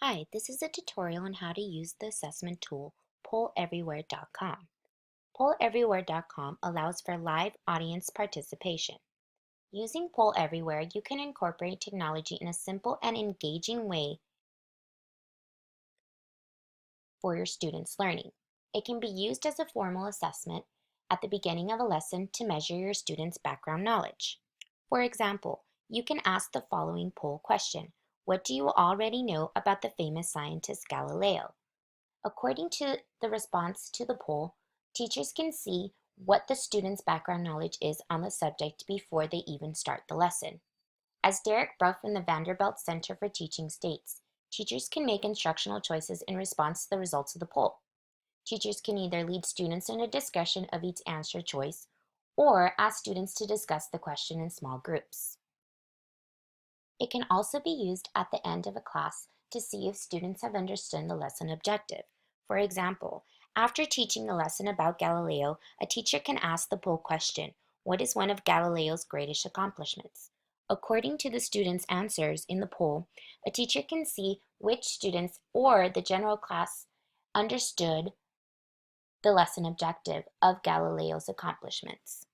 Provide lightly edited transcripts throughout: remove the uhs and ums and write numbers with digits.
Hi, this is a tutorial on how to use the assessment tool polleverywhere.com. Polleverywhere.com allows for live audience participation. Using Poll Everywhere, you can incorporate technology in a simple and engaging way for your students' learning. It can be used as a formal assessment at the beginning of a lesson to measure your students' background knowledge. For example, you can ask the following poll question: what do you already know about the famous scientist Galileo? According to the response to the poll, teachers can see what the students' background knowledge is on the subject before they even start the lesson. As Derek Bruff in the Vanderbilt Center for Teaching states, teachers can make instructional choices in response to the results of the poll. Teachers can either lead students in a discussion of each answer choice or ask students to discuss the question in small groups. It can also be used at the end of a class to see if students have understood the lesson objective. For example, after teaching a lesson about Galileo, a teacher can ask the poll question: what is one of Galileo's greatest accomplishments? According to the students' answers in the poll, a teacher can see which students or the general class understood the lesson objective of Galileo's accomplishments.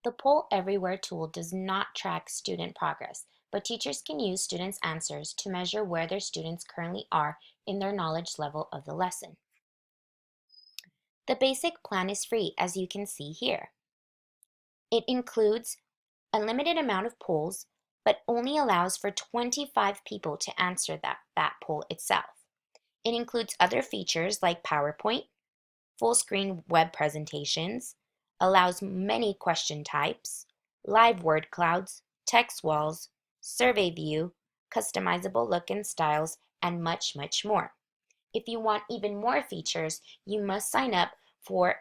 The Poll Everywhere tool does not track student progress, but teachers can use students' answers to measure where their students currently are in their knowledge level of the lesson. The basic plan is free, as you can see here. It includes a limited amount of polls, but only allows for 25 people to answer that poll itself. It includes other features like PowerPoint, full screen web presentations, allows many question types, live word clouds, text walls, survey view, customizable look and styles, and much, much more. If you want even more features, you must sign up for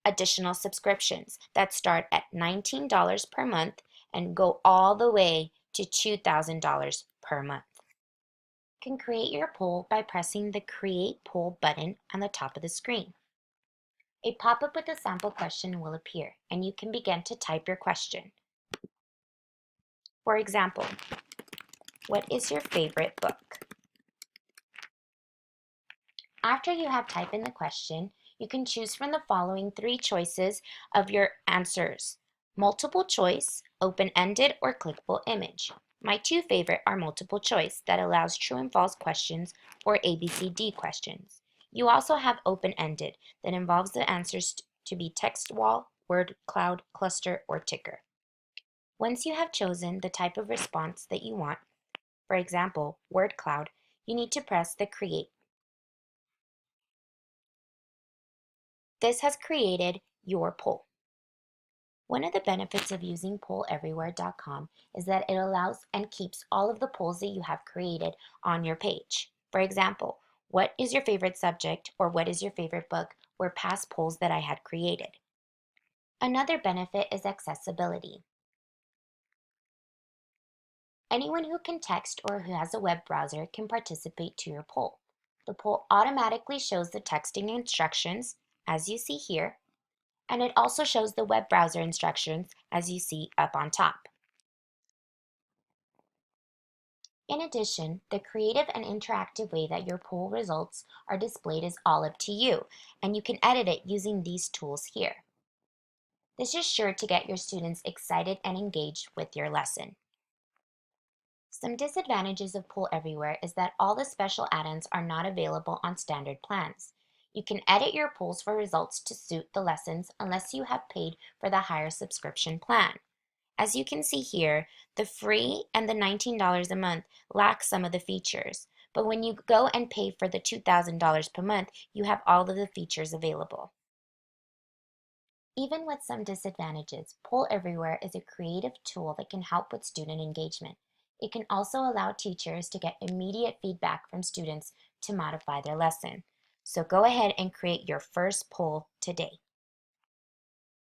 additional subscriptions that start at $19 per month and go all the way to $2,000 per month. You can create your poll by pressing the Create Poll button on the top of the screen. A pop-up with a sample question will appear, and you can begin to type your question. For example, what is your favorite book? After you have typed in the question, you can choose from the following three choices of your answers: multiple choice, open-ended, or clickable image. My two favorite are multiple choice that allows true and false questions or ABCD questions. You also have open-ended that involves the answers to be text wall, word cloud, cluster, or ticker. Once you have chosen the type of response that you want, for example, word cloud, you need to press the Create. This has created your poll. One of the benefits of using polleverywhere.com is that it allows and keeps all of the polls that you have created on your page. For example, what is your favorite subject or what is your favorite book were past polls that I had created. Another benefit is accessibility. Anyone who can text or who has a web browser can participate to your poll. The poll automatically shows the texting instructions, as you see here, and it also shows the web browser instructions, as you see up on top. In addition, the creative and interactive way that your poll results are displayed is all up to you, and you can edit it using these tools here. This is sure to get your students excited and engaged with your lesson. Some disadvantages of Poll Everywhere is that all the special add-ons are not available on standard plans. You can edit your polls for results to suit the lessons unless you have paid for the higher subscription plan. As you can see here, the free and the $19 a month lack some of the features, but when you go and pay for the $2,000 per month, you have all of the features available. Even with some disadvantages, Poll Everywhere is a creative tool that can help with student engagement. It can also allow teachers to get immediate feedback from students to modify their lesson. So go ahead and create your first poll today.